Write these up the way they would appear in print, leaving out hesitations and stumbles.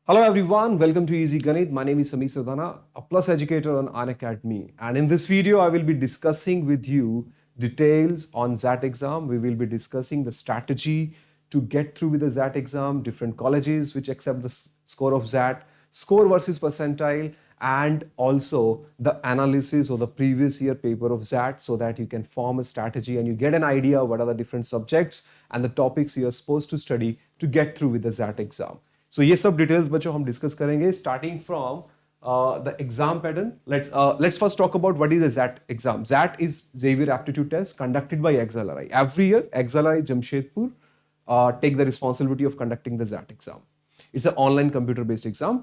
Hello everyone, welcome to Easy Ganit. My name is Sameer Sadhana, a plus educator on Unacademy. And in this video, I will be discussing with you details on ZAT exam. We will be discussing the strategy to get through with the ZAT exam, different colleges which accept the score of ZAT, score versus percentile, and also the analysis of the previous year paper of ZAT so that you can form a strategy and you get an idea of what are the different subjects and the topics you are supposed to study to get through with the ZAT exam. So ये सब details बच्चों हम discuss करेंगे starting from the exam pattern. Let's first talk about what is the ZAT exam. ZAT is Xavier Aptitude Test conducted by XLRI. Every year, XLRI Jamshedpur take the responsibility of conducting the ZAT exam. It's an online computer-based exam,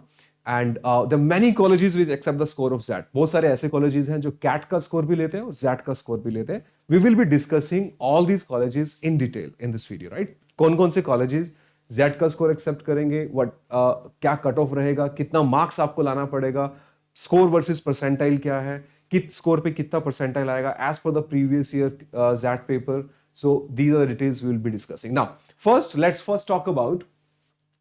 and there are many colleges which accept the score of ZAT. बहुत सारे ऐसे colleges हैं जो CAT का score भी लेते हैं और ZAT का score भी लेते हैं. We will be discussing all these colleges in detail in this video, right? कौन-कौन से colleges जेड का स्कोर एक्सेप्ट करेंगे, क्या कट ऑफ रहेगा, कितना मार्क्स आपको लाना पड़ेगा, स्कोर वर्सेस परसेंटाइल क्या है, किस स्कोर पे कितना परसेंटाइल आएगा as per the previous year Z paper. So these are the details we will be discussing. Now first let's talk about,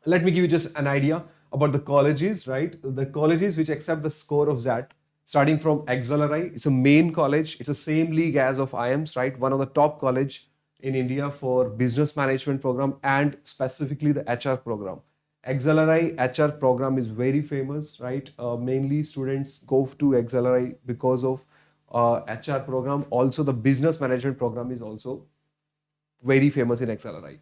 let me give you just an idea about the colleges, right? The colleges which accept the score of ZAT, starting from XLRI. It's a main college. It's the same league as of IIMS, right? One of the top college in India for business management program and specifically the HR program. XLRI HR program is very famous, right? Mainly students go to XLRI because of HR program. Also, the business management program is also very famous in XLRI.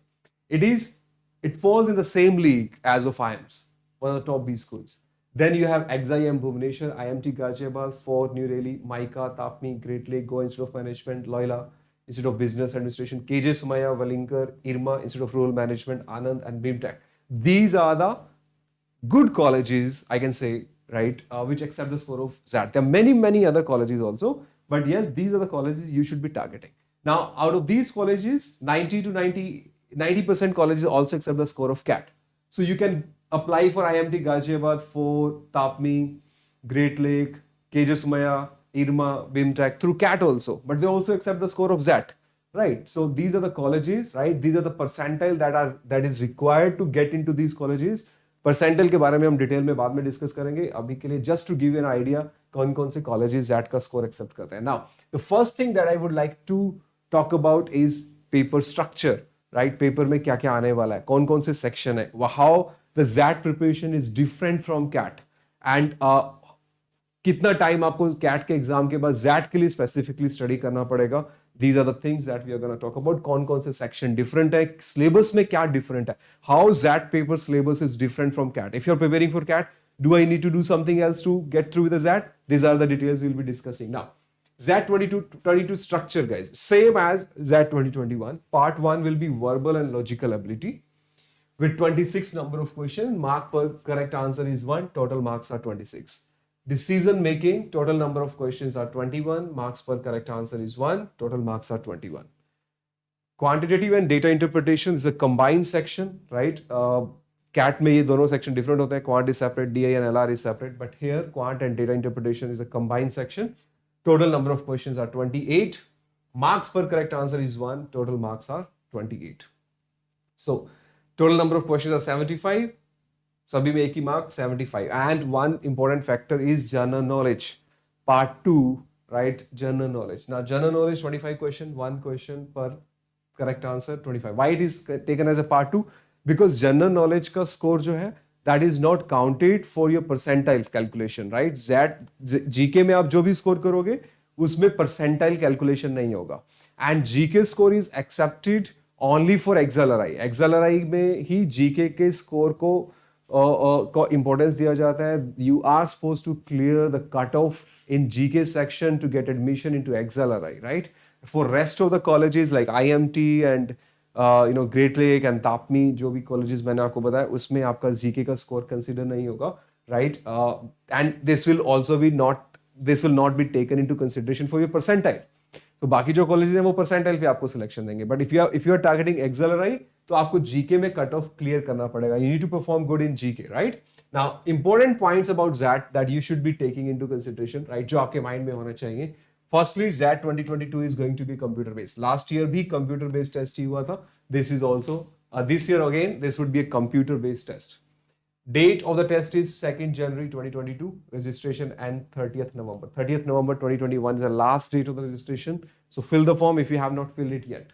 It falls in the same league as of IIMS, one of the top B schools. Then you have XIM Bhubaneswar, IMT Ghaziabad, Fort New Delhi, Mica, Tapmi, Great Lake, Goa Institute of Management, Loyola Institute of Business Administration, KJ Somaiya, Valinkar, IRMA, Institute of Rural Management, Anand, and BIMTech. These are the good colleges, I can say, right, which accept the score of ZAT. There are many other colleges also, but yes, these are the colleges you should be targeting. Now, out of these colleges, 90% colleges also accept the score of CAT. So you can apply for IMT Ghaziabad, for Tapmi, Great Lake, KJ Somaiya, IRMA, BIMTech through CAT also, but they also accept the score of ZAT, right? So these are the colleges, right? These are the percentile that is required to get into these colleges. Percentile के बारे में हम detail में बाद में discuss करेंगे. अभी के लिए just to give you an idea कौन-कौन से colleges ZAT का score accept करते हैं. Now, the first thing that I would like to talk about is paper structure, right? Paper में क्या-क्या आने वाला है, कौन-कौन से section है, how the ZAT preparation is different from CAT, and कितना टाइम आपको कैट के एग्जाम के बाद जैट के लिए स्पेसिफिकली स्टडी करना पड़ेगा. These are the things that we are gonna talk about. कौन कौन से सेक्शन डिफरेंट है, सिलेबस में क्या डिफरेंट है, how XAT paper syllabus is different from CAT. If you are preparing for CAT, do I need to do something else to get through with the XAT? These are the details we will be discussing. Now ZAT 2022 structure, guys, same as ZAT 2021. Part 1 will be verbal and logical ability with 26 number of questions. Mark per correct answer is 1. Total marks are 26. Decision making, total number of questions are 21. Marks per correct answer is 1. Total marks are 21. Quantitative and data interpretation is a combined section, right? CAT में ये दोनों section different होते हैं. Quant is separate, DI and LR is separate. But here, quant and data interpretation is a combined section. Total number of questions are 28. Marks per correct answer is 1. Total marks are 28. So, total number of questions are 75. सभी में एक ही mark 75. And one important factor is general knowledge. Part 2, right? General knowledge. Now, general knowledge 25 question, 1 question per correct answer 25. Why it is taken as a part 2? Because general knowledge का score जो है, that is not counted for your percentile calculation, right? GK में आप जो भी score करोगे, उसमें percentile calculation नहीं होगा. And GK score is accepted only for XLRI. XLRI में ही GK के score को importance दिया जाता है. You are supposed to clear the cutoff in GK section to get admission into XLRI, right? For rest of the colleges like IMT and Great Lake and Tapmi, जो भी colleges मैंने आपको बताया, उसमें आपका GK का score consider नहीं होगा, right? And this will not be taken into consideration for your percentile. तो बाकी जो कॉलेजेस हैं वो परसेंटाइल पे आपको सिलेक्शन देंगे. But if you are targeting XLRI, तो आपको जीके में कट ऑफ क्लियर करना पड़ेगा. You need to perform good in GK, right? Now important points about XAT that you should be taking into consideration, right, जो आपके mind में होना चाहिए. Firstly, ZAT 2022 is going to be computer based. Last year भी computer based test ही हुआ था. This is also this year again this would be a computer based test. Date of the test is 2nd January 2022. Registration and 30th November. 30th November 2021 is the last date of the registration. So fill the form if you have not filled it yet.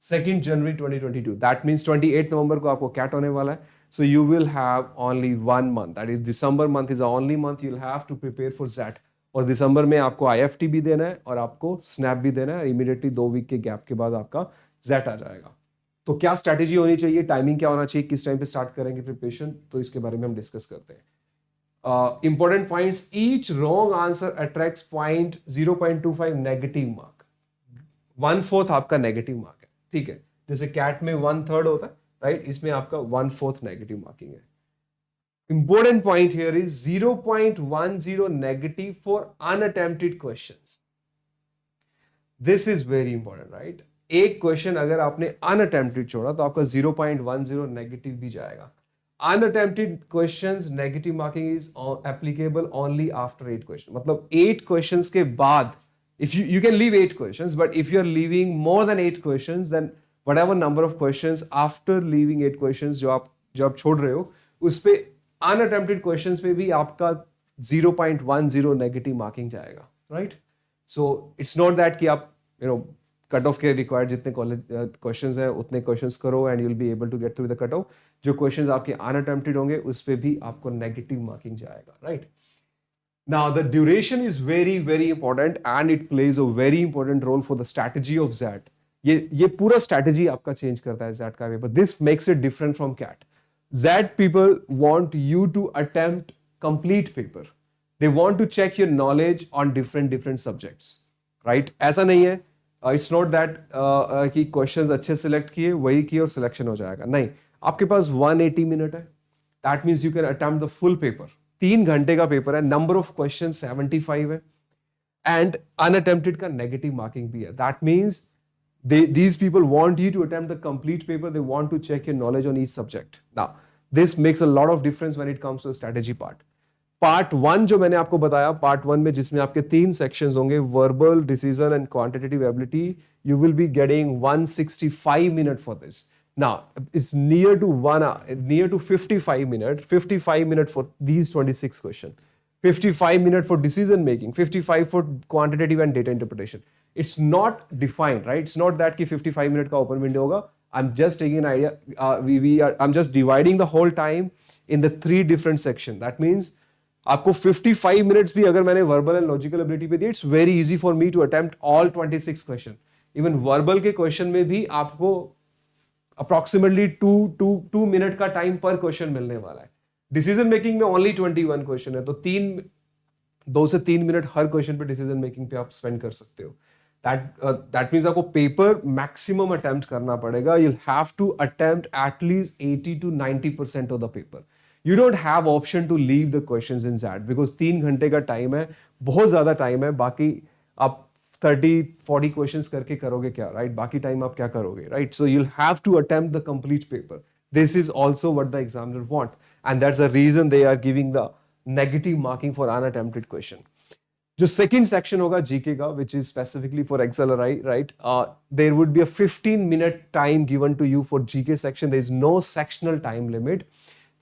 2nd January 2022. That means 28th November को आपको CAT होने वाला है. So you will have only 1 month. That is December month is the only month you'll have to prepare for ZAT. और दिसंबर में आपको IFT भी देना है और आपको SNAP भी देना है. इमीडिएटली 2 वीक के गैप के बाद आपका ZAT आ जाएगा. तो क्या स्ट्रैटेजी होनी चाहिए, टाइमिंग क्या होना चाहिए, किस टाइम पे स्टार्ट करेंगे प्रिपरेशन, तो इसके बारे में हम डिस्कस करते हैं. Important points, each wrong answer attracts point 0.25 negative mark. 1/4 आपका नेगेटिव मार्क है. ठीक है, जैसे कैट में 1/3 होता है, राइट, इसमें आपका 1/4 नेगेटिव मार्किंग है. Important point here is 0.10 negative for unattempted questions. This is very important, right. एक क्वेश्चन अगर आपने अनअटेम्प्टेड छोड़ा तो आपका 0.10 नेगेटिव भी जाएगा. Unattempted questions negative marking is applicable only after 8 question. मतलब 8 क्वेश्चंस के बाद, if you can leave 8 questions, but if you are leaving more than 8 questions, then whatever number of questions after leaving 8 questions जो आप छोड़ रहे हो, उस पे अनअटेम्प्टेड क्वेश्चंस पे भी आपका 0.10 नेगेटिव मार्किंग जाएगा, right. So it's not that कि आप कट ऑफ के रिक्वायर्ड जितने कॉलेज क्वेश्चंस हैं उतने क्वेश्चंस करो and you will be able to get through the cut off. जो क्वेश्चंस आपके अनअटेम्प्टेड होंगे उस पे भी आपको नेगेटिव मार्किंग जाएगा, right. Now the duration is very very important and it plays a very important role for the strategy of ZAT. ये पूरा strategy आपका change करता है ZAT का paper. This makes it different from CAT. ZAT people want you to attempt complete paper. They want to check your knowledge on different subjects, right? ऐसा नहीं है. It's not that कि questions अच्छे select किए, वही किए और selection हो जाएगा. नहीं, आपके पास 180 मिनट है. That means you can attempt the full paper. 3 घंटे का पेपर है. नंबर ऑफ क्वेश्चन 75 है एंड अनअटेम्प्टेड का नेगेटिव मार्किंग भी है. That means these people want you to attempt the complete paper. They want to check your knowledge on each subject. Now this makes a lot of difference when it comes to the strategy part. Part 1 जो मैंने आपको बताया, part 1 में जिसमें आपके 3 sections होंगे, verbal, decision and quantitative ability, you will be getting 165 minute for this. Now, it's near to 1 hour, near to 55 minutes, 55 minutes for these 26 questions, 55 minutes for decision making, 55 for quantitative and data interpretation. It's not defined, right? It's not that कि 55 minutes का open window होगा. I'm just taking an idea. I'm just dividing the whole time in the 3 different sections. That means आपको 55 minutes भी अगर मैंने verbal and logical ability पे दिए, it's very easy for me to attempt all 26 questions. Even verbal के question में भी आपको अप्रोक्सीमेटली 2 मिनट का टाइम पर क्वेश्चन मिलने वाला है. डिसीजन मेकिंग में ओनली 21 क्वेश्चन है, तो 2 से 3 मिनट हर क्वेश्चन पे डिसीजन मेकिंग पे आप स्पेंड कर सकते हो. दैट मींस आपको पेपर मैक्सिमम अटेम्प्ट करना पड़ेगा. You have to attempt at least 80 to 90% of the paper. You don't have option to leave the questions in that because 3 घंटे का टाइम है, बहुत ज्यादा टाइम है. बाकी आप 30-40 क्वेश्चंस करके करोगे क्या, राइट? बाकी टाइम आप क्या करोगे, right? So you'll have to attempt the complete paper. This is also what the examiner want, and that's the reason they are giving the negative marking for unattempted question. जो second section होगा GK का, which is specifically for XLRI, right? There would be a 15-minute time given to you for GK section. There is no sectional time limit.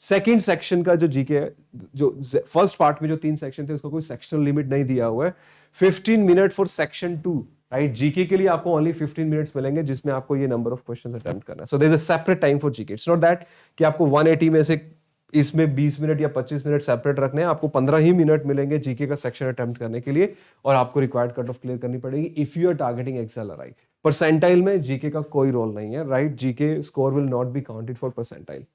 Second section का जो GK है, जो first part में जो 3 section थे उसको कोई सेक्शनल लिमिट नहीं दिया हुआ है. 15 minute for section 2, right? GK के लिए आपको ओनली 15 मिनट्स मिलेंगे जिसमें आपको ये नंबर ऑफ क्वेश्चंस अटेम्प्ट करना है. So there is a separate time for GK. It's not that कि आपको 180 में से इसमें 20 मिनट या 25 मिनट सेपरेट रखने हैं. आपको 15 ही मिनट मिलेंगे जीके का सेक्शन अटेम्प्ट करने के लिए और आपको रिक्वायर्ड कट ऑफ क्लियर करनी पड़ेगी if you are targeting XLRI. Percentile में जीके का कोई रोल नहीं है, right? GK score will not be counted for percentile.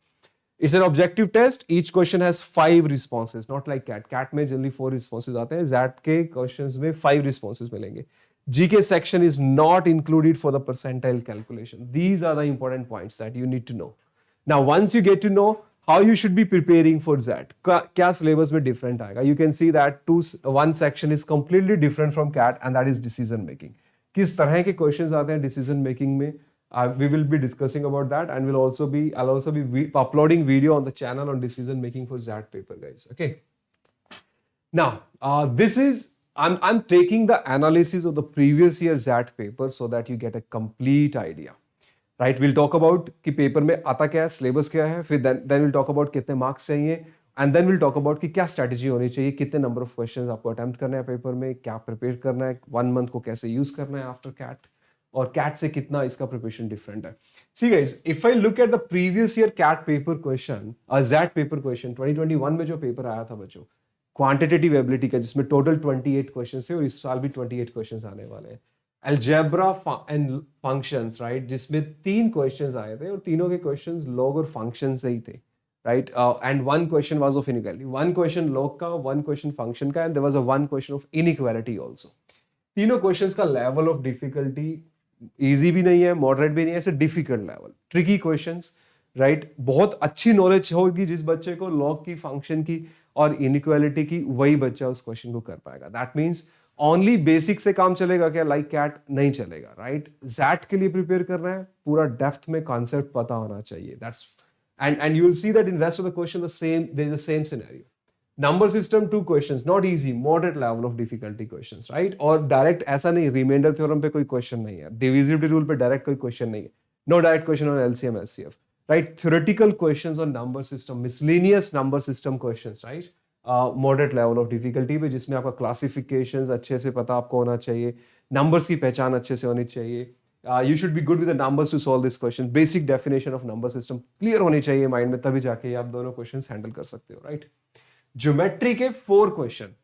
It's an objective test. Each question has 5 responses, not like CAT. CAT में generally 4 responses आते हैं. ZAT के questions में 5 responses मिलेंगे. GK section is not included for the percentile calculation. These are the important points that you need to know. Now, once you get to know how you should be preparing for ZAT, क्या syllabus में different आएगा? You can see that one section is completely different from CAT, and that is decision making. किस तरह के questions आते हैं decision making में? We will be discussing about that, and I'll also be uploading video on the channel on decision making for ZAT paper, guys. Okay. Now, I'm taking the analysis of the previous year ZAT paper so that you get a complete idea. Right. Will talk about कि paper में आता क्या है, syllabus क्या है, फिर then will talk about कितने marks चाहिए, and then will talk about कि क्या स्ट्रैटेजी होनी चाहिए, कितने नंबर ऑफ क्वेश्चंस आपको अटेम्प्ट करना है पेपर में, क्या प्रिपेयर करना है, 1 मंथ को कैसे यूज करना है आफ्टर कैट, और कैट से कितना इसका प्रिपरेशन डिफरेंट है. See guys, if I look at the previous year CAT paper question, XAT paper question 2021 में जो पेपर आया था बच्चों, क्वांटिटेटिव एबिलिटी का, जिसमें टोटल 28 क्वेश्चन थे और इस साल भी 28 क्वेश्चन आने वाले हैं. अलजेब्रा एंड फंक्शंस, राइट, जिसमें 3 क्वेश्चंस आए थे और तीनों के क्वेश्चंस लॉग और फंक्शन से ही थे, right. And 1 question was of inequality, 1 question log का, 1 क्वेश्चन फंक्शन का, and there was a 1 question of inequality also. तीनों क्वेश्चंस का लेवल ऑफ डिफिकल्टी इजी भी नहीं है, मॉडरेट भी नहीं है, ऐसे difficult level, tricky questions, right. बहुत अच्छी नॉलेज होगी जिस बच्चे को लॉग की, फंक्शन की और इनइक्वालिटी की, वही बच्चा उस क्वेश्चन को कर पाएगा. दैट मीन्स ओनली बेसिक से काम चलेगा क्या, लाइक कैट नहीं चलेगा, राइट. जैट के लिए प्रिपेयर कर रहे हैं, पूरा डेप्थ में कॉन्सेप्ट पता होना चाहिए. That's and you will see that in rest of the question the same, there is the same scenario. Number system 2 questions, not easy, moderate level of difficulty questions, right. और direct ऐसा नहीं, remainder theorem पे कोई question नहीं है, divisibility rule पे direct कोई question नहीं है, no direct question on LCM HCF, right. Theoretical questions on number system, miscellaneous number system questions, right. Moderate level of difficulty पे, जिसमें आपका क्लासिफिकेशंस अच्छे से पता आपको होना चाहिए, नंबर्स की पहचान अच्छे से होनी चाहिए. You should be good with the numbers to solve this question. Basic definition of number system clear होनी चाहिए माइंड में, तभी जाके आप दोनों क्वेश्चंस हैंडल कर सकते हो, राइट. ज्योमेट्री के 4 question,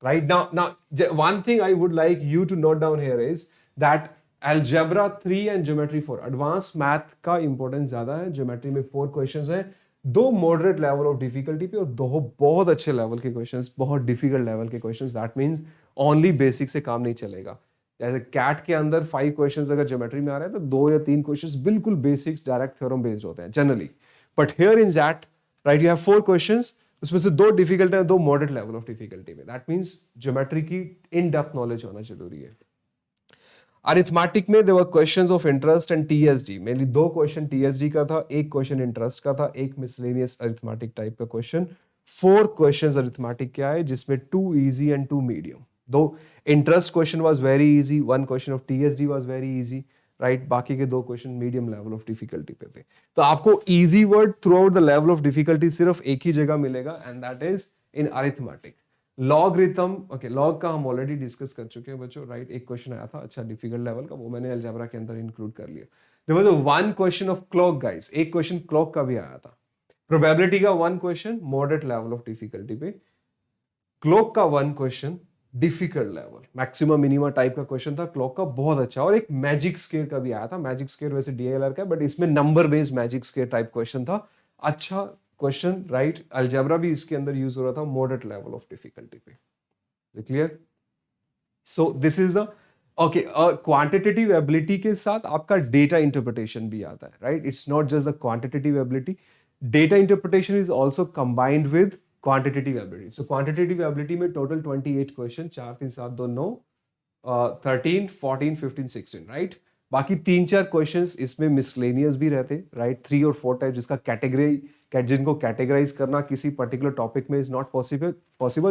right. Now one thing I would like you to note down here is that algebra 3 and geometry 4, advance math का इंपॉर्टेंस ज्यादा है. ज्योमेट्री में 4 क्वेश्चंस हैं, 2 मॉडरेट लेवल ऑफ डिफिकल्टी पे और 2 बहुत अच्छे लेवल के क्वेश्चंस, बहुत डिफिकल्ट लेवल के questions. That means only basic से काम नहीं चलेगा. जैसे कैट के अंदर 5 क्वेश्चंस अगर ज्योमेट्री में आ रहे हैं तो 2 या 3 क्वेश्चंस बिल्कुल बेसिक्स, डायरेक्ट थ्योरम बेस्ड होते हैं generally. But here in that, right, you have 4 questions, उसमें से 2 डिफिकल्ट है, 2 मॉडरेट लेवल ऑफ डिफिकल्टी में. दैट मींस ज्योमेट्री की इन डेप्थ नॉलेज होना जरूरी है. अरिथमेटिक में there were questions of interest and TSD. Mainly 2 question TSD का था, 1 क्वेश्चन इंटरेस्ट का था, 1 मिसलेनियस अरिथमेटिक टाइप का क्वेश्चन. 4 क्वेश्चंस अरिथमेटिक के आए, जिसमें 2 इजी एंड 2 मीडियम. दो interest question was very easy, 1 question of TSD was very easy, right. बाकी के 2 question medium level of difficulty पे थे. तो आपको easy word through out the level of difficulty सिर्फ एक ही जगह मिलेगा, and that is in arithmetic. Logarithm, okay, log का हम ऑलरेडी डिस्कस कर चुके हैं बच्चों, राइट. एक क्वेश्चन आया था अच्छा डिफिकल्ट लेवल का, वो मैंने अलजेब्रा के अंदर इंक्लूड कर लिया. There was a 1 question of clock guys, एक क्वेश्चन क्लॉक का भी आया था. प्रोबेबिलिटी का 1 question moderate level of difficulty पे, क्लॉक का 1 question difficult level, maximum minima type का क्वेश्चन था क्लॉक का, बहुत अच्छा. और एक मैजिक स्केयर का भी आया था. मैजिक स्केयर वैसे डीएलआर का, बट इसमें number based magic square type question था, अच्छा क्वेश्चन, राइट. अलजेब्रा भी इसके अंदर यूज हो रहा था मॉडरेट लेवल ऑफ डिफिकल्टी पे. Clear? So this is the okay. Quantitative ability के साथ आपका डेटा इंटरप्रिटेशन भी आता है, right. It's not just the quantitative ability, data interpretation is also combined with quantitative ability. So quantitative ability में total 28 question, 4 3 7 2 9, 13 14 15 16, right. बाकी 3-4 questions इसमें miscellaneous भी रहते, राइट. 3 और 4 टाइप, जिसका कैटेगरी, जिनको कैटेगराइज करना किसी पर्टिकुलर टॉपिक में is not possible.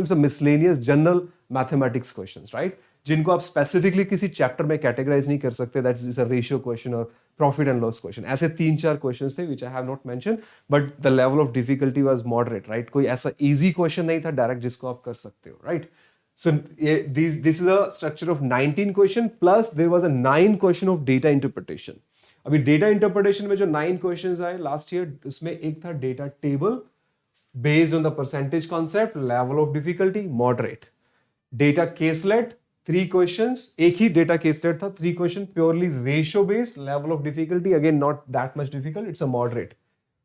It's a miscellaneous general mathematics questions, right, जिनको आप स्पेसिफिकली किसी चैप्टर में कैटेगराइज नहीं कर सकते. That's is a ratio question और प्रॉफिट एंड लॉस क्वेश्चन. ऐसे 3-4 क्वेश्चंस थे which I have not mention, but the level of difficulty was moderate, right. कोई ऐसा इजी क्वेश्चन नहीं था डायरेक्ट जिसको आप कर सकते हो, right. So this is a structure of 19 question plus there was a 9 question of data interpretation. अभी data interpretation में जो 9 questions आए last year, उसमें एक था data table based on the percentage concept, level of difficulty moderate. Data caselet 3 questions, एक ही data caselet था, 3 question purely ratio based, level of difficulty again not that much difficult, it's a moderate.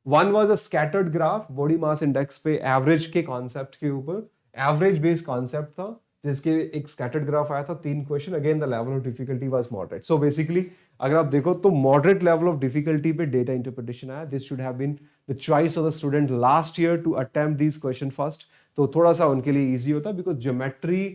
One was a scattered graph, body mass index पे average के concept के ऊपर, average based concept था, जिसके एक scattered graph आया था, 3 question, again the level of difficulty was moderate. So basically अगर आप देखो तो मॉडरेट लेवल ऑफ डिफिकल्टी पे डेटा इंटरप्रिटेशन आया. This should have been the choice of the student last year to attempt this question first. तो थोड़ा सा उनके लिए इजी होता, बिकॉज ज्योमेट्री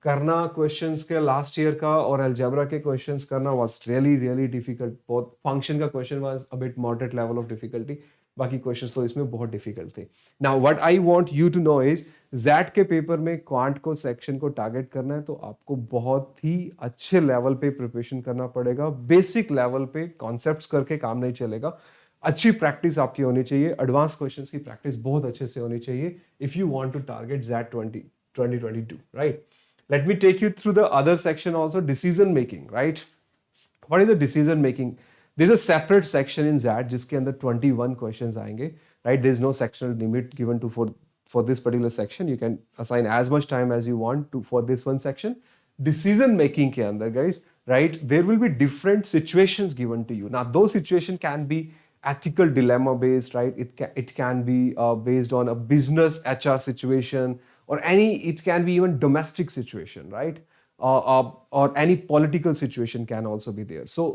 करना क्वेश्चंस के लास्ट ईयर का और अलजेब्रा के क्वेश्चंस करना वाज रियली रियली डिफिकल्ट. बहुत फंक्शन का question was a bit moderate level of difficulty. बाकी क्वेश्चंस तो इसमें बहुत डिफिकल्ट थे. Now what I want you to know is XAT के पेपर में क्वांट को सेक्शन को टारगेट करना है तो आपको बहुत ही अच्छे लेवल पे प्रिपरेशन करना पड़ेगा. बेसिक लेवल पे कॉन्सेप्ट्स करके काम नहीं चलेगा. अच्छी प्रैक्टिस आपकी होनी चाहिए. एडवांस क्वेश्चंस की प्रैक्टिस बहुत अच्छे से होनी चाहिए if you want to target XAT 2022, right. Let me take you through the other section also, decision making, right? What is the decision making? There's a separate section in that जिसके अंदर 21 questions आएंगे, right? There's no sectional limit given to for this particular section. You can assign as much time as you want to for this one section. Decision making के अंदर, guys, right? There will be different situations given to you. Now, those situations can be ethical dilemma based, right? It can be based on a business HR situation, or it can be even domestic situation, right? Or any political situation can also be there. So,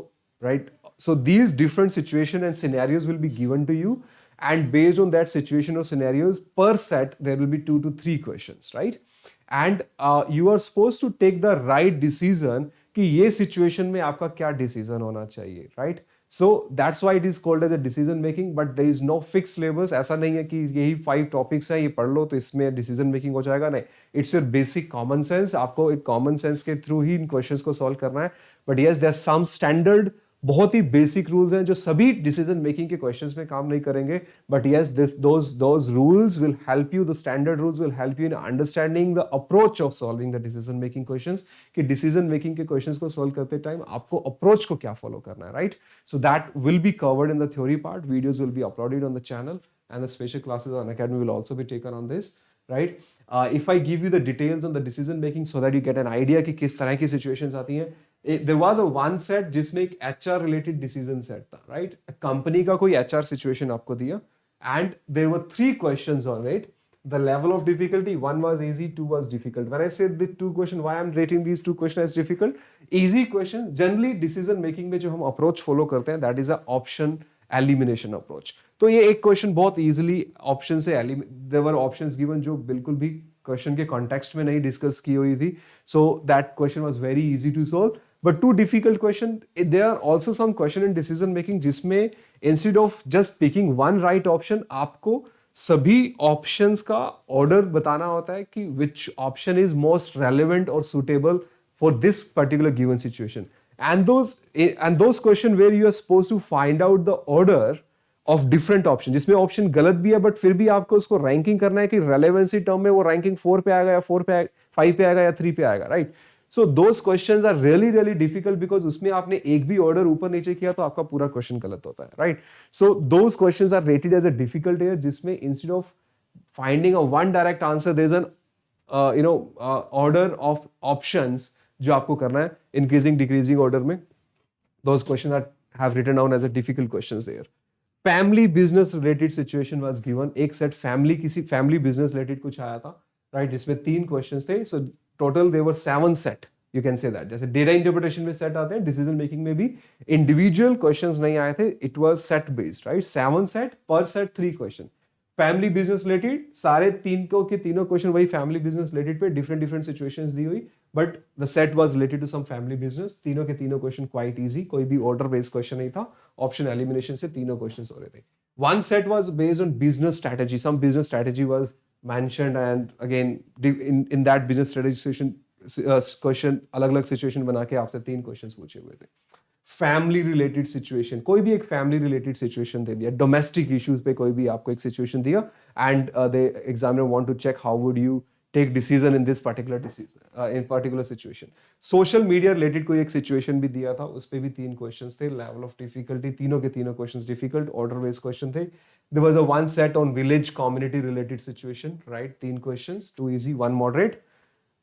right? So these different situation and scenarios will be given to you, and based on that situation or scenarios per set, there will be 2 to 3 questions, right? And you are supposed to take the right decision कि ये situation में आपका क्या decision होना चाहिए, right? So that's why it is called as a decision making, but there is no fixed syllabus. ऐसा नहीं है कि यही 5 topics हैं, ये पढ़ लो तो इसमें decision making हो जाएगा. नहीं, it's your basic common sense. आपको एक common sense के through ही इन questions को solve करना है. But yes, there are some standard बहुत ही बेसिक रूल्स हैं जो सभी डिसीजन मेकिंग के क्वेश्चंस में काम नहीं करेंगे. But yes those rules will help you, the standard rules will help you in understanding the approach of solving the decision making questions. कि डिसीजन मेकिंग के क्वेश्चंस को सॉल्व करते टाइम आपको अप्रोच को क्या फॉलो करना है, right. So that will be covered in the theory part. Videos will be uploaded on the channel and the special classes on Academy will also be taken on this, right? If I give you the details on the decision making so that you get an idea कि किस तरह की situations आती हैं. There was a one set जिसमें एक HR related decision set था, right? Company का कोई HR situation आपको दिया and there were 3 questions on it. The level of difficulty, 1 was easy, 2 was difficult. When I said the 2 questions, why I'm rating these 2 questions as difficult? Easy questions, generally decision making में जो हम approach follow करते हैं, that is a option elimination approach. तो ये एक question बहुत easily option से देयर वर ऑप्शंस गिवन जो बिल्कुल भी क्वेश्चन के कॉन्टेक्स्ट में नहीं डिस्कस की हुई थी. So that question was very easy to solve. But 2 difficult question. There are also some question in decision making जिसमें instead of just picking one right option आपको सभी ऑप्शंस का ऑर्डर बताना होता है कि which option is most relevant और suitable for this particular given situation. And those question where you are supposed to find out the order of different options, जिसमें option गलत भी है बट फिर भी आपको उसको रैंकिंग करना है कि रेलेवेंसी टर्म में वो रैंकिंग 4 पे आएगा या 4 पे 5 पे आएगा या 3 पे आएगा, right. So those questions are really difficult because उसमें आपने एक भी ऑर्डर ऊपर नीचे किया तो आपका पूरा क्वेश्चन गलत होता है, right. So those questions are rated as a difficult here जिसमें instead of finding a one direct answer there is an order of options जो आपको करना है इंक्रीजिंग डिक्रीजिंग ऑर्डर में. Those question are have written down as a difficult questions there. Family business related situation was given. एक set किसी family business related कुछ आया था, राइट, जिसमें 3 क्वेश्चंस थे. So total there were 7 set, you can say that. जैसे data interpretation में set आते हैं, डिसीजन मेकिंग में भी इंडिविजुअल क्वेश्चंस नहीं आए थे, it was set based, right. 7 set, पर set 3 question. Family business related सारे तीनों क्वेश्चन वही फैमिली बिजनेस रिलेटेड पे डिफरेंट सिचुएशंस दी हुई, but the set was related to some family business. तीनों क्वेश्चन क्वाइट इजी, कोई भी ऑर्डर बेस्ड क्वेश्चन नहीं था. ऑप्शन एलिमिनेशन से तीनों क्वेश्चंस हो रहे थे. One set was based on business strategy. Some business strategy was mentioned and again in that business strategy question अलग-अलग सिचुएशन बना के आपसे 3 क्वेश्चंस पूछे हुए थे. फैमिली रिलेटेड सिचुएशन, कोई भी एक फैमिली रिलेटेड सिचुएशन दे दिया, डोमेस्टिक इश्यूज पे कोई भी आपको एक सिचुएशन दिया and the examiner want to check how would you take decision in this particular situation. Social media related कोई एक सिचुएशन भी दिया था, उस पे भी 3 क्वेश्चंस थे. लेवल ऑफ डिफिकल्टी तीनों questions difficult, order based question थे. There was a one set on village community related situation, right. 3 questions, 2 easy 1 moderate.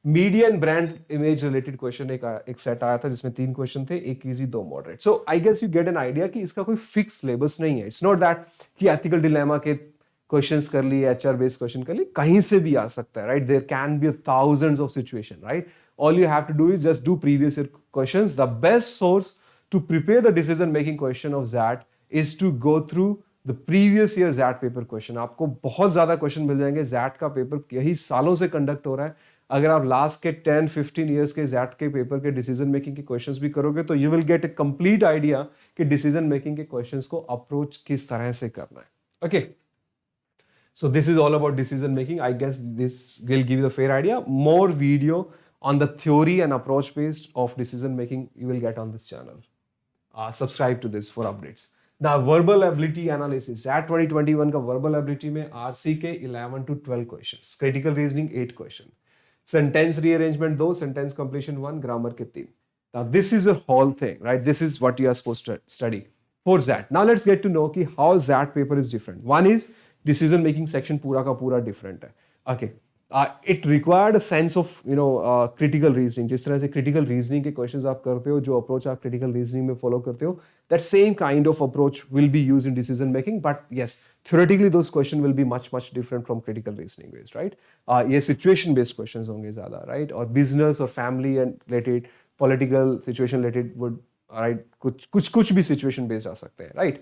Media and brand image related question एक सेट आया था जिसमें 3 क्वेश्चन थे, 1 easy 2 moderate. So I guess you get an idea कि इसका कोई fix syllabus नहीं है. इट्स नॉट दैट कि एथिकल डिलेमा के क्वेश्चंस कर लिए, एचआर बेस्ड क्वेश्चन कर लिए, कहीं से भी आ सकता है, right. There can be thousands of situation, right. All you have to do is just do previous year questions. The best source to prepare the decision making question of XAT is to go through the previous year XAT paper question. आपको बहुत ज्यादा question मिल जाएंगे. ज़ैट का paper यही सालों से conduct हो रहा है. अगर आप लास्ट के 10-15 ईयर्स के ज़ैट के पेपर के डिसीजन मेकिंग के क्वेश्चंस भी करोगे तो you will get A complete idea कि डिसीजन मेकिंग के क्वेश्चंस को अप्रोच किस तरह से करना है. Okay. So this is all about decision making. I guess this will give you a fair idea. More video on the theory and approach based of decision making you will get on this channel. Subscribe to this for updates. Now verbal ability analysis. at 2021 का verbal ability में RC के 11 to 12 questions, critical reasoning 8 question, sentence rearrangement 2, sentence completion 1, grammar के 3. Now this is a whole thing, right? This is what you are supposed to study for ZAT. Now let's get to know कि how ZAT paper is different. One is decision making section पूरा का पूरा different है. Okay. It required a sense of critical reasoning. जिस तरह से critical reasoning के questions आप करते हो, जो approach आप critical reasoning में follow करते हो, that same kind of approach will be used in decision making. But yes, theoretically those questions will be much different from critical reasoning based, right? ये situation based questions होंगे ज़्यादा, right? और business और family and related, political situation related would, right? कुछ भी situation based आ सकते हैं, right?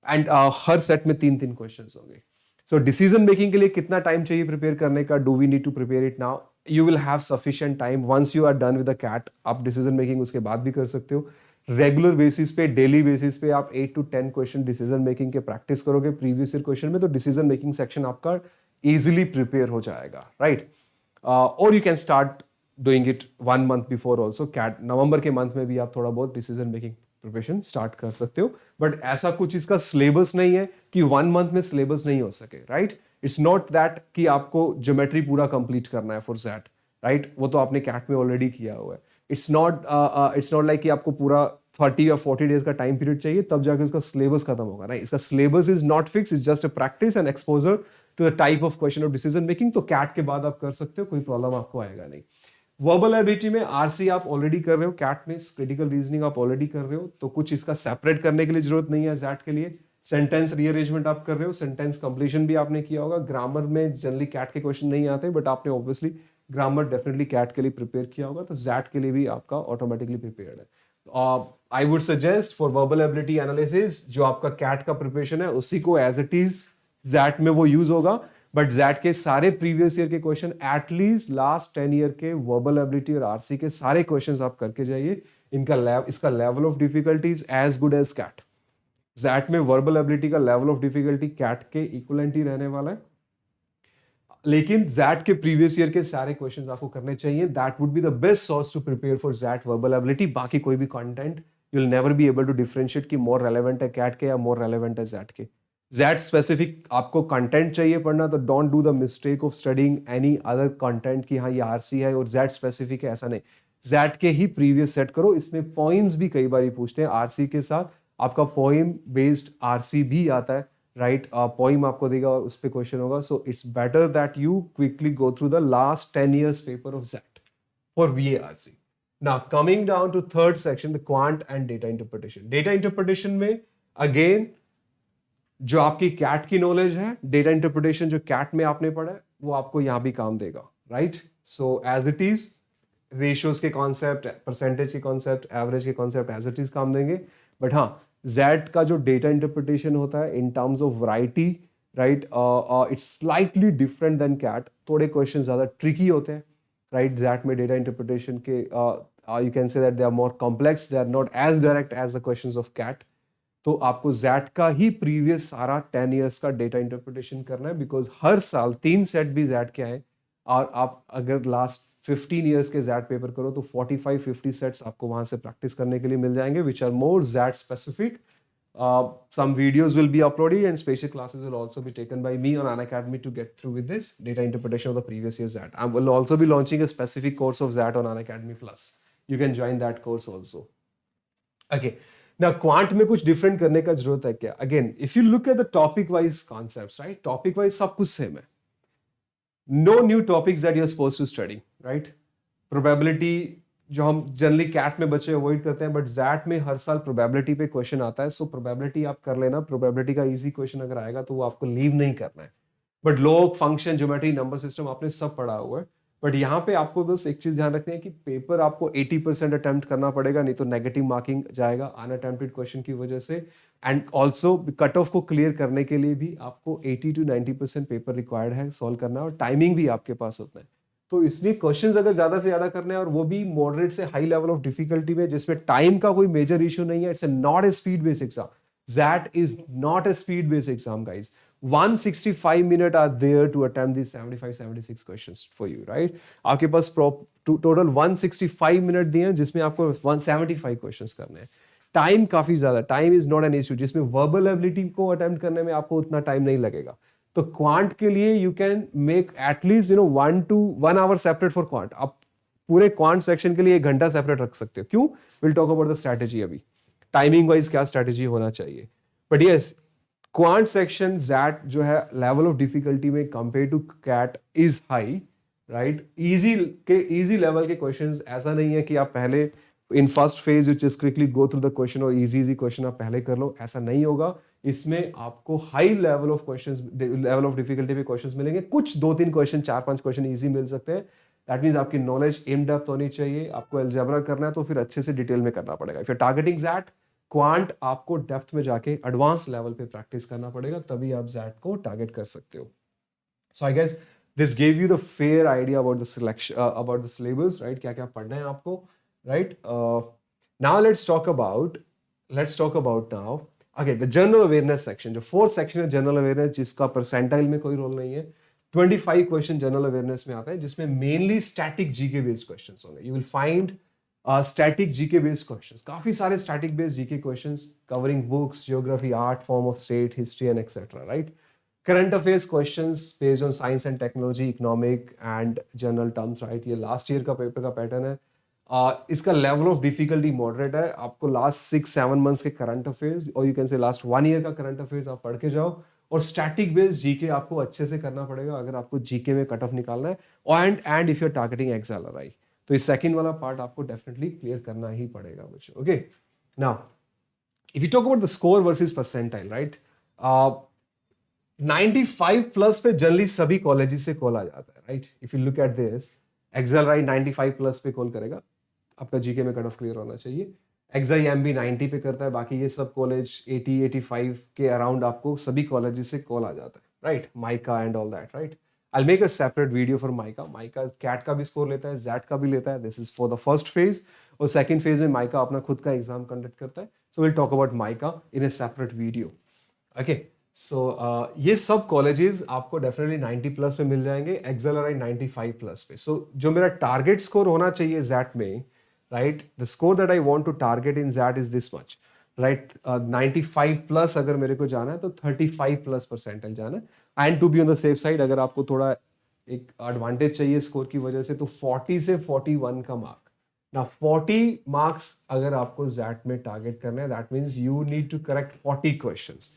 And her set में 3 questions होंगे. So decision making के लिए कितना टाइम चाहिए प्रिपेयर करने का? Do we need to prepare it now? You will have sufficient time once you are done with the CAT. आप decision making उसके बाद भी कर सकते हो. रेगुलर बेसिस पे, डेली बेसिस पे आप 8 to 10 क्वेश्चन डिसीजन मेकिंग के प्रैक्टिस करोगे प्रीवियस ईयर क्वेश्चन में, तो डिसीजन मेकिंग सेक्शन आपका इजीली प्रिपेयर हो जाएगा, राइट? और you can start doing it 1 month before also. CAT November के मंथ में भी आप थोड़ा बहुत डिसीजन मेकिंग प्रिपरेशन स्टार्ट कर सकते हो. बट ऐसा कुछ इसका सिलेबस नहीं है कि 1 month में सिलेबस नहीं हो सके, राइट? इट्स नॉट दैट कि आपको ज्योमेट्री पूरा कंप्लीट करना है फॉर दैट, राइट? वो तो आपने कैट में ऑलरेडी किया हुआ है. इट्स नॉट लाइक कि आपको पूरा 30 या 40 डेज का टाइम पीरियड चाहिए तब जाके उसका सिलेबस खत्म होगा, राइट? इसका syllabus is not fix, is just a practice and exposure to the type of question of decision making. तो कैट के बाद आप कर सकते हो, कोई प्रॉब्लम आपको आएगा नहीं. वर्बल एबिलिटी में आरसी आप ऑलरेडी कर रहे हो, कैट में क्रिटिकल रीजनिंग आप ऑलरेडी कर रहे हो, तो कुछ इसका सेपरेट करने के लिए जरूरत नहीं है जैट के लिए. सेंटेंस रीअरेंजमेंट आप कर रहे हो, सेंटेंस कंप्लीशन भी आपने किया होगा. ग्रामर में जनरली कैट के क्वेश्चन नहीं आते, बट आपने ऑब्वियसली ग्रामर डेफिनेटली कैट के लिए प्रिपेयर किया होगा, तो जैट के लिए भी आपका ऑटोमेटिकली प्रिपेयर्ड है. I would suggest for verbal ability analysis जो आपका कैट का प्रिपरेशन है उसी को एज इट इज जैट में वो यूज होगा. बट जैट के सारे प्रीवियस ईयर के क्वेश्चन, एटलीस्ट लास्ट 10 ईयर के वर्बल एबिलिटी और आरसी के सारे क्वेश्चंस आप करके जाइए. इसका level of difficulty is as good as CAT. XAT में वर्बल एबिलिटी का लेवल ऑफ डिफिकल्टी कैट के इक्विवेलेंट ही रहने वाला है, लेकिन जैट के प्रीवियस ईयर के सारे क्वेश्चंस आपको करने चाहिए. That would be the best source to prepare for XAT verbal ability. बाकी कोई भी content you will never be able to differentiate कि मोर रेलेवेंट है कैट के या मोर रेलेवेंट है जैट के. जैट स्पेसिफिक आपको कंटेंट चाहिए पढ़ना, तो don't do the mistake of studying any other content कि हाँ ये आरसी है और जैट स्पेसिफिक है, ऐसा नहीं. जैट के ही प्रीवियस सेट करो. इसमें पॉइंट्स भी कई बार पूछते हैं. आरसी के साथ आपका पोइम बेस्ड आरसी भी आता है, राइट? पोइम आपको देगा और उस पर क्वेश्चन होगा. So it's better that you quickly go through the last 10 years paper of XAT for VARC. Now coming down to third section, the quant and data interpretation. Data interpretation में अगेन जो आपकी कैट की knowledge है, data interpretation जो cat में आपने पढ़ा है वो आपको यहां भी काम देगा, right? So as it is ratios के कॉन्सेप्ट, परसेंटेज के कॉन्सेप्ट, एवरेज के कॉन्सेप्ट एज इट इज काम देंगे. बट हाँ, जैट का जो डेटा इंटरप्रिटेशन होता है in terms of variety, right, it's slightly different than CAT. थोड़े क्वेश्चन ज्यादा ट्रिकी होते हैं, राइट? जैट में डेटा इंटरप्रिटेशन के you can say that they are more complex, they are not as direct as the questions of CAT. तो आपको jet का ही previous सारा 10 years का डेटा इंटरप्रिटेशन करना है, बिकॉज हर साल 3 सेट भी जैट के आए. और आप अगर लास्ट 15 years के जैट पेपर करो तो 45-50 सेट्स आपको वहां से प्रैक्टिस करने के लिए मिल जाएंगे, which are more XAT specific. Some videos will be uploaded and special classes will also be taken by me on Unacademy to get through with this data interpretation of the previous year ZAT. I will also be launching a specific course of ZAT on Unacademy Plus. You can join that course also. Okay. Now, quant में कुछ different करने का जरूरत है क्या? Again, if you look at the topic wise concepts, right? Topic wise सब कुछ same है. No new topics that you are supposed to study, right? Probability जो हम जनरली कैट में बच्चे अवॉइड करते हैं, बट जैट में हर साल प्रोबेबिलिटी पे क्वेश्चन आता है. सो प्रोबेबिलिटी आप कर लेना. प्रोबेबिलिटी का इजी क्वेश्चन अगर आएगा तो वो आपको लीव नहीं करना है. But log, function, geometry, number system आपने सब पढ़ा हुआ है. बट यहाँ पे आपको बस एक चीज ध्यान रखनी है कि पेपर आपको 80% अटेम्प्ट करना पड़ेगा, नहीं तो नेगेटिव मार्किंग जाएगा अनअटेम्प्टेड क्वेश्चन की वजह से. एंड ऑल्सो कट ऑफ को क्लियर करने के लिए भी आपको 80 to 90% पेपर रिक्वायर्ड है सॉल्व करना, और टाइमिंग भी आपके पास होता है. तो इसलिए क्वेश्चंस अगर ज्यादा से ज्यादा करने हैं और वो भी मॉडरेट से हाई लेवल ऑफ डिफिकल्टी में जिसमें टाइम का कोई मेजर इशू नहीं है, it's not a speed based exam. That is not a speed-based exam, guys. 165 minutes are there to attempt these 75-76 questions for you, right? आपके पास total 165 minute दिए हैं जिसमें आपको 175 क्वेश्चंस करने हैं. टाइम काफी ज्यादा, time is not an issue. जिसमें वर्बल एबिलिटी को अटेम्प्ट करने में आपको उतना टाइम नहीं लगेगा. तो क्वांट के लिए you can make at least 1 hour separate for quant. आप पूरे क्वांट सेक्शन के लिए 1 घंटा सेपरेट रख सकते हो. क्यों? Will talk about the strategy अभी. टाइमिंग वाइज क्या स्ट्रैटेजी होना चाहिए. But yes, quant section XAT जो है लेवल ऑफ डिफिकल्टी में compare to CAT is high, right. Easy level के क्वेश्चंस, ऐसा नहीं है कि आप पहले in first phase you just quickly go through the question और इजी क्वेश्चन आप पहले कर लो, ऐसा नहीं होगा. इसमें आपको high level of questions, level of difficulty पे क्वेश्चंस मिलेंगे. कुछ 2-3 क्वेश्चन, 4-5 क्वेश्चन इजी मिल सकते हैं. दैट मीन्स आपकी नॉलेज इन डेप्थ होनी चाहिए. आपको अलजेब्रा करना है तो फिर अच्छे से डिटेल में करना पड़ेगा. If you targeting that quant, आपको डेप्थ में जाके एडवांस लेवल पे प्रैक्टिस करना पड़ेगा, तभी आप ज़ैट को टारगेट कर सकते हो. So I guess this gave you the fair idea about the selection, about the syllabus, right. क्या क्या पढ़ना है आपको, right. Now let's talk about now again the general awareness section. जो 4th सेक्शन है जनरल अवेयरनेस, जिसका percentile में कोई रोल नहीं है. 25 क्वेश्चन जनरल अवेयरनेस में आता है, जिसमें mainly static GK based questions होंगे. You will find static GK based questions, काफी सारे static based GK questions covering books, geography, art, form of state, history and etcetera, right. Current affairs questions based on science and technology, economic and general terms, right. ये last year का paper का pattern है. इसका level of difficulty moderate है. आपको last 6-7 months के current affairs और you can से लास्ट 1 ईयर का करंट अफेयर्स आप पढ़ के जाओ. और स्टैटिक बेस्ड जीके आपको अच्छे से करना पड़ेगा अगर आपको जीके में कट ऑफ निकालना है. And if you are targeting XLRI, तो इस सेकंड वाला पार्ट आपको डेफिनेटली क्लियर करना ही पड़ेगा बच्चों. Okay, now if you talk about the score versus percentile, right. 95 plus पे जनरली सभी कॉलेजेस से कॉल आ जाता है, right. If you look at this, XLRI 95 plus पे कॉल करेगा. आपका जीके में कट ऑफ क्लियर होना चाहिए. XIMB 90 पे करता है. बाकी ये सब कॉलेज 80-85 के अराउंड आपको सभी कॉलेजेस से कॉल आ जाता है, right. MICA and all that, right. I'll make a separate video for MICA. MICA CAT का भी स्कोर लेता है, जैट का भी लेता है. This is for the first phase. और सेकंड फेज में माइका अपना खुद का एग्जाम कंडक्ट करता है. So will talk about MICA in a separate video. Okay, so ये सब कॉलेजेस आपको डेफिनेटली 90 प्लस पे मिल जाएंगे, एक्सएलआरआई 95 प्लस पे. सो जो मेरा टारगेट स्कोर होना चाहिए जैट में, right, the score that I want to target in XAT is this much, right. 95 plus अगर मेरे को जाना है तो 35 प्लस परसेंटाइल जाना है. And to be on the safe side, अगर आपको थोड़ा एक एडवांटेज चाहिए स्कोर की वजह से, तो 40 से 41 का मार्क. ना 40 मार्क्स अगर आपको जैट में टारगेट करना है, that means you need to correct 40 questions.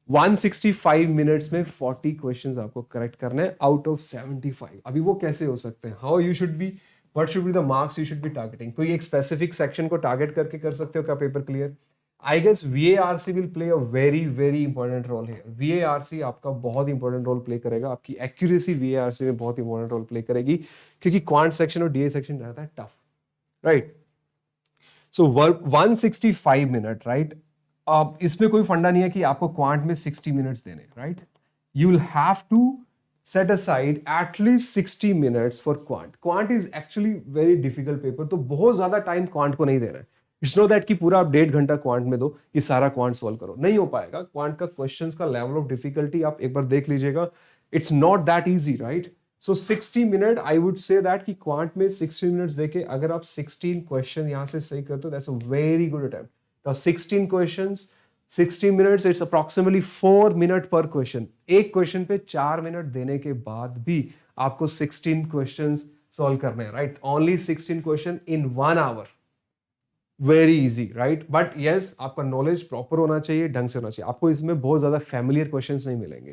165 minutes में 40 क्वेश्चंस आपको करेक्ट करना है आउट ऑफ 75. अभी वो कैसे हो सकते हैं? How you should B, what should be the marks you should B targeting? कोई एक स्पेसिफिक सेक्शन को टारगेट करके कर सकते हो क्या paper clear? I guess VARC will play a very important role here. VARC आपका बहुत इंपॉर्टेंट रोल प्ले करेगा. आपकी एक्यूरेसी VARC में बहुत इंपॉर्टेंट रोल प्ले करेगी, क्योंकि क्वांट सेक्शन और DA सेक्शन रहता है टफ, राइट. सो 165 मिनट, राइट. अब इसमें कोई फंडा नहीं है कि आपको क्वांट में 60 मिनट्स देने, right. You will have to set aside at least 60 minutes for quant. Quant is actually very difficult paper, तो बहुत ज्यादा टाइम क्वांट को नहीं दे रहा है. इट्स नो दैट कि पूरा आप 1.5 घंटा क्वांट में दो कि सारा क्वांट सॉल्व करो, नहीं हो पाएगा. क्वांट का क्वेश्चंस का लेवल ऑफ डिफिकल्टी आप एक बार देख लीजिएगा. It's not that easy, right. So 60 minute, I would say that कि क्वांट में 60 मिनट्स देके अगर आप 16 क्वेश्चन यहाँ से सही करते हो, that's a very good attempt. तो 16 questions, 60 minutes, it's approximately 4 minute पर क्वेश्चन. एक क्वेश्चन पे 4 मिनट देने के बाद भी आपको 16 क्वेश्चंस सॉल्व करने हैं, right. Only 16 question in 1 hour. Very easy, right. But yes, आपका नॉलेज प्रॉपर होना चाहिए, ढंग से होना चाहिए. आपको इसमें बहुत ज्यादा फैमिलियर क्वेश्चंस नहीं मिलेंगे,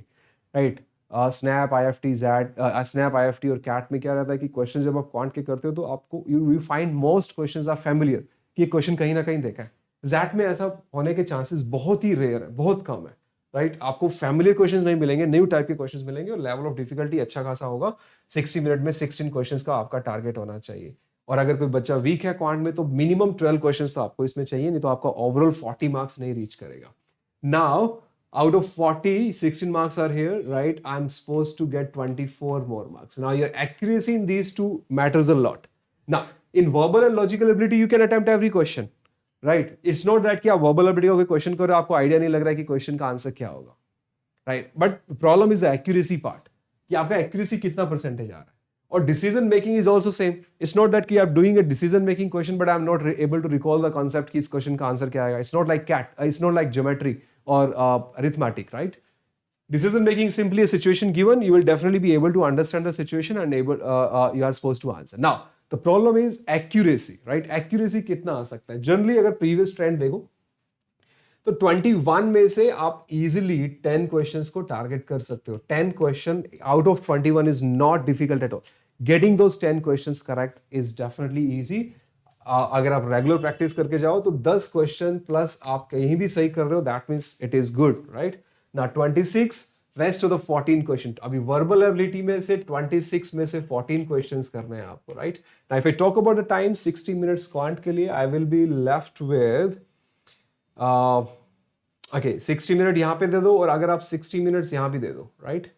right. SNAP, IFT, XAT, SNAP, IFT और कैट में क्या रहता है कि क्वेश्चन जब आप क्वांट के करते हो तो आपको you find most questions are familiar, कि ये क्वेश्चन कहीं ना कहीं देखा है. जैट में ऐसा होने के चांसेस बहुत ही रेयर है, बहुत कम है, राइट. आपको फैमिलियर क्वेश्चंस नहीं मिलेंगे, न्यू टाइप के क्वेश्चंस मिलेंगे और लेवल ऑफ डिफिकल्टी अच्छा खासा होगा. 60 मिनट में 16 क्वेश्चंस का आपका टारगेट होना चाहिए. और अगर कोई बच्चा वीक है क्वांट में तो मिनिमम 12 क्वेश्चंस तो आपको इसमें चाहिए, नहीं तो आपका ओवरऑल 40 मार्क्स नहीं रीच करेगा. Now out of 40, 16 marks are here, right? I'm supposed to get 24 more marks. Now your accuracy in these two matters a lot. Now in verbal and logical ability, you can attempt every question, right. It's not that कि आप verbal ability का कोई question कर रहे हो, आपको idea नहीं लग रहा है कि क्वेश्चन का आंसर क्या होगा, right. But problem is the accuracy part, कि आपका एक्यूरेसी कितना परसेंटेज आ रहा है. और decision making is also same. It's not that कि आप doing a decision making question but I am not able to recall the concept कि इस क्वेश्चन का आंसर क्या आएगा. इट्स नॉट लाइक ज्योमेट्री और arithmetic, right. Decision making is simply a situation given. You will definitely be able to understand the situation and you are supposed to answer. Now, the problem is accuracy, right? Accuracy कितना आ सकता है? Generally, अगर previous trend देखो, तो 21 में से आप easily 10 questions को target कर सकते हो. 10 question out of 21 is not difficult at all. Getting those 10 questions correct is definitely easy. अगर आप रेगुलर प्रैक्टिस करके जाओ तो 10 क्वेश्चन प्लस आप कहीं भी सही कर रहे हो, that means it is good, right. ना 26 रेस्ट ऑफ द 14 क्वेश्चन. अभी वर्बल एबिलिटी में से 26 में से 14 क्वेश्चंस करने हैं आपको, right. Now if I talk about the time, 60 minutes quant के लिए I will be left with okay 60 minute यहाँ पे दे दो, और अगर आप 60 मिनट्स यहाँ भी दे दो, राइट.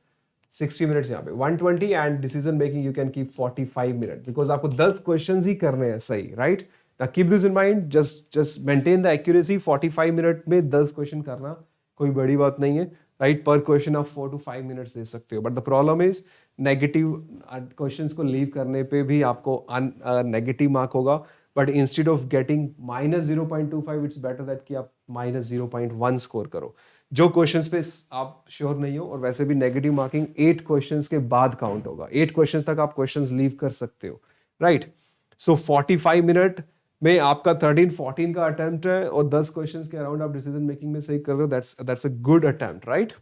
60 मिनट्स यहाँ पे 120 and decision making you can keep 45 minute, because आपको 10 क्वेश्चंस ही करने हैं सही, right. Now keep this in mind, just maintain the accuracy. 45 minute में 10 क्वेश्चन करना कोई बड़ी बात नहीं है, राइट. पर क्वेश्चन आप 4 to 5 मिनट्स दे सकते हो. But the problem is negative questions को लीव करने पे भी आपको नेगेटिव मार्क होगा. But instead of getting -0.25 it's better that कि आप -0.1 स्कोर करो. जो क्वेश्चंस पे आप श्योर नहीं हो, और वैसे भी नेगेटिव मार्किंग 8 क्वेश्चंस के बाद काउंट होगा. 8 क्वेश्चंस तक आप क्वेश्चंस लीव कर सकते हो, राइट. सो 45 मिनट में आपका 13-14 का अटेम्प्ट है, और 10 क्वेश्चंस के अराउंड आप डिसीजन मेकिंग में सही कर रहे हो. That's a good attempt, right.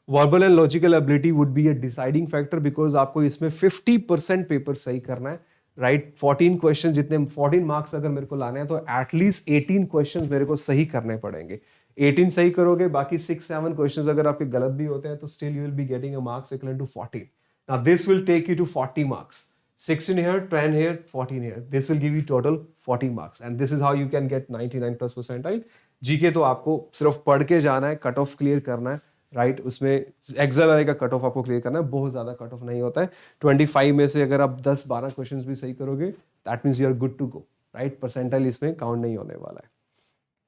Verbal and logical ability would be a deciding factor, because आपको इसमें 50% पेपर सही करना है, राइट. 14 क्वेश्चन, जितने 14 मार्क्स अगर मेरे को लाने हैं तो एटलीस्ट 18 क्वेश्चन मेरे को सही करने पड़ेंगे. 18 सही करोगे, बाकी 6-7 क्वेश्चंस अगर आपके गलत भी होते हैं तो still you will be getting a marks equal to 14. Now this will take you to 40 marks. 16 here, 10 here, 14 here. This will give you total 40 marks, and this is how you can get 99+ percentile. GK तो आपको सिर्फ पढ़ के जाना है, cut off clear करना है, right. उसमें एक्सेलरी का कट ऑफ आपको क्लियर करना है, बहुत ज्यादा कट ऑफ नहीं होता है. 25 में से अगर आप 10-12 क्वेश्चंस भी सही करोगे, that means you are good to go, right. Percentile इसमें काउंट नहीं होने वाला है.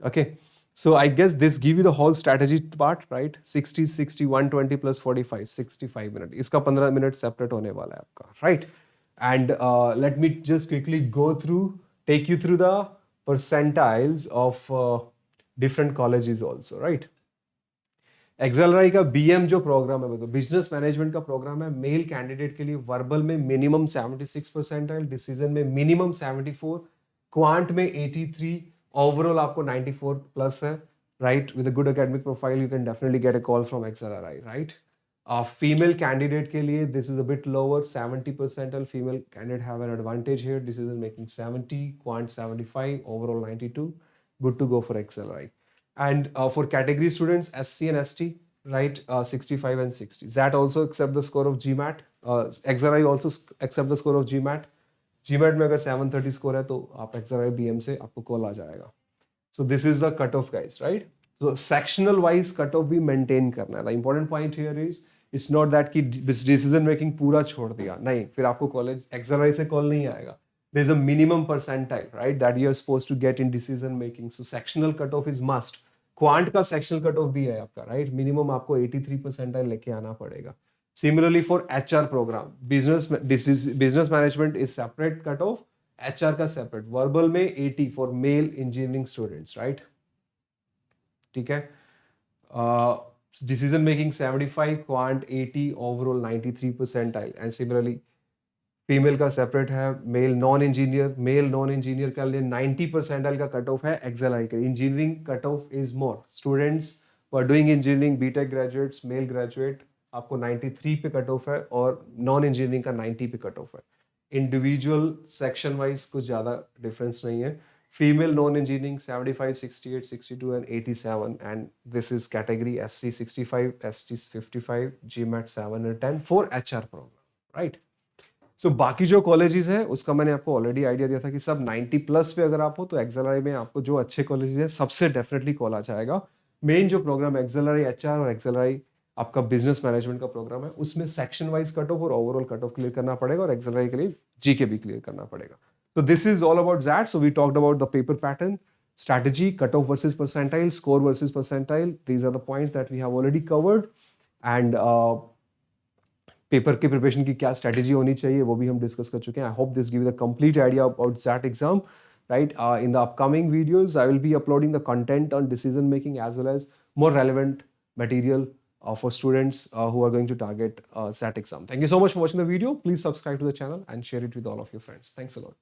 Okay, so I guess this give you the whole strategy part, right? 60, 60, 120 plus 45, 65 minute. इसका 15 मिनट सेपरेट होने वाला है आपका, right? And let me just quickly take you through the percentiles of different colleges also, right? एक्सेलराई का BM जो program है, मतलब business management का प्रोग्राम है, मेल कैंडिडेट के लिए वर्बल में मिनिमम 76 परसेंटाइल, डिसीजन में मिनिमम 74, क्वांट में 83, ओवरऑल आपको 94 प्लस है, right. With a good academic profile you can definitely get a call from XLRI, right. Female candidate के लिए this is a bit lower, 70 percentile. Female candidate have an advantage here. Decision making 70, quant 75, overall 92. Good to go for XLRI. And for category students, SC and ST, right, 65 and 60. That also accept the score of GMAT. XRI also accept the score of GMAT. GMAT में अगर 730 score है तो आप XRI BM से आपको call आ जाएगा. So this is the cutoff, guys, right? So sectional wise cutoff भी maintain करना है. The important point here is it's not that कि decision making पूरा छोड़ दिया, नहीं, फिर आपको कॉलेज XRI से कॉल नहीं आएगा. There's a minimum percentile, right, that you are supposed to get in decision making. So sectional cutoff is must. Quant का सेक्शनल कट ऑफ भी है आपका, राइट. मिनिमम आपको 83 परसेंटाइल लेके आना पड़ेगा. Similarly for HR program, business management is separate cut off, HR का separate. Verbal में 80 for male engineering students, right. ठीक है. Decision making 75, quant 80, overall 93 percentile. And similarly female का सेपरेट है. मेल नॉन इंजीनियर का लिए 90 परसेंटाइल का cut off है. एक्सेलराई का engineering cut off is more. Students who are doing engineering, BTech graduates, male graduate, आपको 93 पे कट ऑफ है, और नॉन इंजीनियरिंग का 90 पे कट ऑफ है. इंडिविजुअल सेक्शन वाइज कुछ ज्यादा डिफरेंस नहीं है. Female non engineering 75, 68, 62 and 87, and this is category SC 65, ST 55, GMAT 7 और 10 फॉर HR प्रोग्राम, राइट. सो बाकी जो कॉलेजेस है उसका मैंने आपको ऑलरेडी आइडिया दिया था कि सब 90 प्लस पे अगर आप हो तो एक्सेलराई में आपको जो अच्छे कॉलेजेस है सबसे डेफिनेटली कॉल आ जाएगा. मेन जो प्रोग्राम एक्सेलराई HR और एक्सेलराई आपका बिजनेस मैनेजमेंट का प्रोग्राम है, उसमें सेक्शन वाइज कट ऑफ और ओवरऑल कट ऑफ क्लियर करना पड़ेगा, और एक्सेलराई के लिए GK भी क्लियर करना पड़ेगा. So this is all about that. So we talked about the paper pattern, strategy, cutoff versus percentile, score versus percentile. These are the points that we have already covered. And paper के preparation की क्या strategy होनी चाहिए वो भी हम discuss कर चुके हैं. I hope this give the complete idea about that exam. Right, in the upcoming videos I will be uploading the content on decision making as well as more relevant material for students who are going to target SAT exam. Thank you so much for watching the video. Please subscribe to the channel and share it with all of your friends. Thanks a lot.